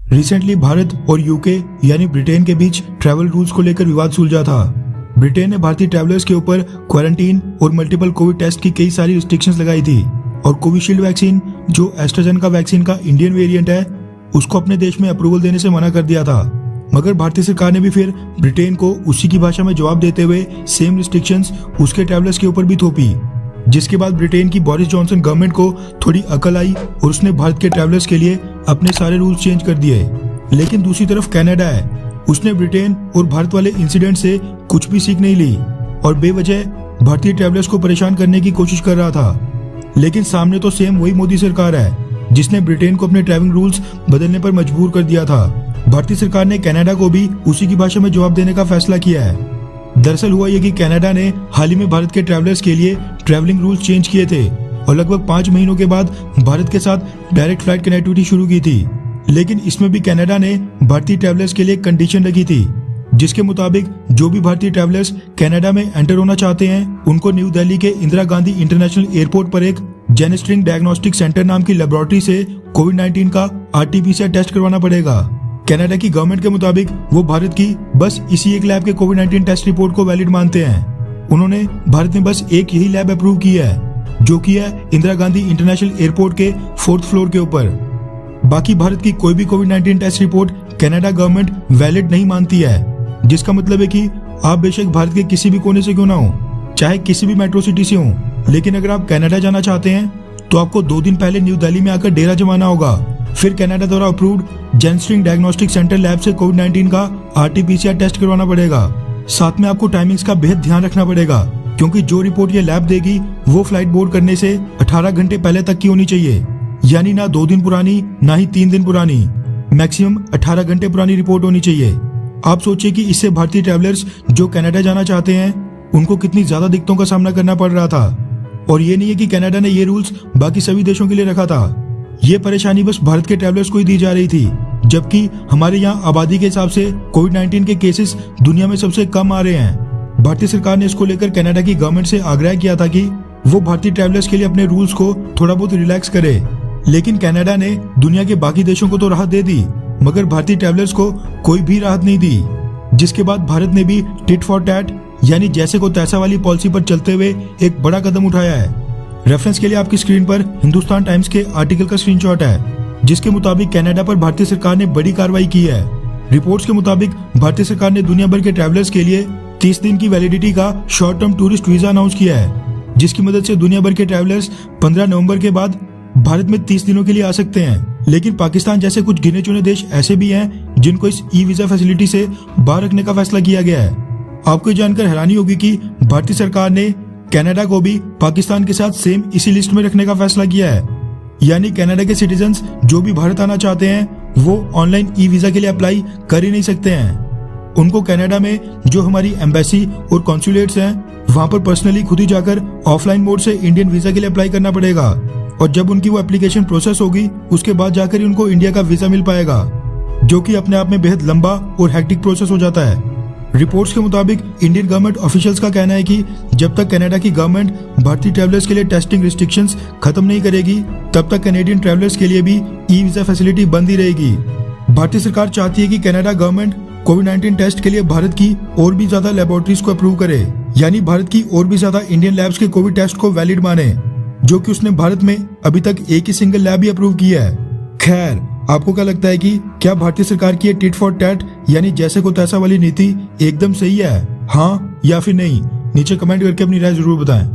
Recently Bharat और UK यानी Britain के बीच ट्रैवल रूल्स को लेकर विवाद सुलझा था। ब्रिटेन ने भारतीय ट्रैवलर्स के ऊपर क्वारंटीन और मल्टीपल कोविड टेस्ट की कई सारी रिस्ट्रिक्शंस लगाई थी और कोविशील्ड वैक्सीन जो एस्ट्राजेनेका वैक्सीन का इंडियन वेरिएंट है उसको अपने देश में अप्रूवल देने से मना कर दिया था। मगर भारतीय सरकार ने भी फिर ब्रिटेन को उसी की भाषा में जवाब देते हुए सेम रिस्ट्रिक्शंस उसके ट्रैवलर्स के ऊपर भी थोपी, जिसके बाद ब्रिटेन की बोरिस जॉनसन गवर्नमेंट को थोड़ी अकल आई और उसने भारत के ट्रैवलर्स के लिए अपने सारे रूल्स चेंज कर दिए। लेकिन दूसरी तरफ कनाडा है, उसने ब्रिटेन और भारत वाले इंसिडेंट से कुछ भी सीख नहीं ली और बेवजह भारतीय ट्रैवलर्स को परेशान करने की कोशिश कर रहा था। लेकिन सामने तो सेम वही मोदी सरकार है जिसने ब्रिटेन को अपने ट्रैवलिंग रूल्स बदलने पर मजबूर कर दिया था। भारतीय सरकार ने कनाडा को भी उसी की भाषा में जवाब देने का फैसला किया है। दरअसल हुआ ये कि कनाडा ने हाल ही में भारत के ट्रैवलर्स के लिए ट्रैवलिंग रूल्स चेंज किए थे और लगभग 5 महीनों के बाद भारत के साथ डायरेक्ट फ्लाइट कनेक्टिविटी शुरू की थी। लेकिन इसमें भी कनाडा ने भारतीय ट्रैवलर्स के लिए एक कंडीशन रखी थी, जिसके मुताबिक जो भी भारतीय ट्रैवलर्स कनाडा में एंटर होना चाहते हैं उनको न्यू दिल्ली के इंदिरा गांधी इंटरनेशनल एयरपोर्ट पर एक जेनेस्ट्रिंग डायग्नोस्टिक सेंटर नाम की लेबोरेटरी से कोविड-19 का RT-PCR टेस्ट करवाना पड़ेगा। कनाडा की गवर्नमेंट के मुताबिक वो भारत की बस इसी एक लैब के कोविड-19 टेस्ट रिपोर्ट को वैलिड मानते हैं। उन्होंने भारत में बस एक यही लैब अप्रूव की है जो कि है इंदिरा गांधी इंटरनेशनल एयरपोर्ट के 4th फ्लोर के ऊपर। बाकी भारत की कोई भी कोविड-19 test report Canada government valid नहीं मानती है, जिसका मतलब है कि आप बेशक भारत के किसी भी कोने से क्यों ना हो, चाहे किसी भी मेट्रो सिटी से हो, लेकिन अगर आप कनाडा जाना चाहते हैं तो आपको 2 दिन पहले न्यू दिल्ली में आकर डेरा जमाना होगा। फिर कनाडा द्वारा अप्रूव्ड जेनेस्ट्रिंग डायग्नोस्टिक सेंटर लैब से कोविड-19 का RT-PCR टेस्ट करवाना पड़ेगा। साथ में आपको टाइमिंग्स का बेहद ध्यान रखना पड़ेगा, क्योंकि जो रिपोर्ट ये लैब देगी वो फ्लाइट बोर्ड करने से 18 घंटे पहले तक की होनी चाहिए, यानी ना 2 दिन पुरानी ना ही 3 दिन पुरानी, मैक्सिमम 18 घंटे पुरानी रिपोर्ट होनी चाहिए। आप सोचिए कि इससे भारतीय ट्रैवलर्स जो कनाडा जाना चाहते हैं उनको कितनी ज्यादा दिक्कतों का सामना करना पड़ रहा था। और ये नहीं है कि कनाडा ने ये रूल्स बाकी सभी देशों के लिए रखा था, ये परेशानी बस भारत के ट्रैवलर्स को ही दी जा रही थी, जबकि हमारे यहाँ आबादी के हिसाब से कोविड-19 के केसेस दुनिया में सबसे कम आ रहे हैं। भारतीय सरकार ने इसको लेकर कनाडा की गवर्नमेंट से आग्रह किया था कि वो भारतीय ट्रैवलर्स के लिए अपने रूल्स को थोड़ा बहुत रिलैक्स करे, लेकिन कनाडा ने दुनिया के बाकी देशों को तो राहत दे दी मगर भारतीय ट्रैवलर्स को कोई भी राहत नहीं दी, जिसके बाद भारत ने भी टिट फॉर टैट यानी जैसे को तैसा वाली पॉलिसी पर चलते हुए एक बड़ा कदम उठाया है। रेफरेंस के लिए आपकी स्क्रीन पर हिंदुस्तान टाइम्स के आर्टिकल का स्क्रीनशॉट है, जिसके मुताबिक कनाडा पर भारतीय सरकार ने बड़ी कार्रवाई की है। रिपोर्ट्स के मुताबिक भारतीय सरकार ने दुनिया भर के ट्रैवलर्स के लिए 30 दिन की वैलिडिटी का short term tourist visa announce किया है, जिसकी मदद से दुनिया भर के ट्रैवलर्स 15 नवंबर के बाद भारत में 30 दिनों के लिए आ सकते हैं। लेकिन पाकिस्तान जैसे कुछ गिने चुने देश ऐसे भी हैं जिनको इस ई वीजा फैसिलिटी से बाहर रखने का फैसला किया गया है। आपको जानकर हैरानी होगी कि भारतीय सरकार ने कनाडा को भी पाकिस्तान के साथ सेम इसी लिस्ट में रखने का फैसला किया है, यानी कनाडा के सिटीजन्स जो भी भारत आना चाहते हैं वो ऑनलाइन ई वीजा के लिए अप्लाई कर ही नहीं सकते हैं। उनको कनाडा में जो हमारी एम्बेसी और कॉन्सुलेट्स हैं वहां पर पर्सनली खुद ही जाकर ऑफलाइन मोड से इंडियन वीजा के लिए अप्लाई करना पड़ेगा और जब उनकी वो एप्लीकेशन प्रोसेस होगी उसके बाद जाकर ही उनको इंडिया का वीजा मिल पाएगा, जो कि अपने आप में बेहद लंबा और हेक्टिक प्रोसेस हो जाता है। रिपोर्ट्स के मुताबिक इंडियन गवर्नमेंट ऑफिशियल्स का कहना है कि जब तक कनाडा की गवर्नमेंट भारतीय ट्रैवलर्स के लिए टेस्टिंग रिस्ट्रिक्शंस खत्म नहीं करेगी तब तक कनेडियन ट्रैवलर्स के लिए भी ई वीजा फैसिलिटी बंद ही रहेगी। भारतीय सरकार चाहती है कि कनाडा गवर्नमेंट कोविड-19 टेस्ट के लिए भारत की और भी ज्यादा लेबोरेटरीज को अप्रूव करे, यानी भारत की और भी ज्यादा इंडियन लैब्स के कोविड टेस्ट को वैलिड माने, जो कि उसने भारत में अभी तक एक ही सिंगल लैब ही अप्रूव किया है। खैर, आपको क्या लगता है कि क्या भारतीय सरकार की ये टिट फॉर टैट यानी जैसे को तैसा वाली नीति एकदम सही है, हाँ या फिर नहीं? नीचे कमेंट करके अपनी राय जरूर बताएं।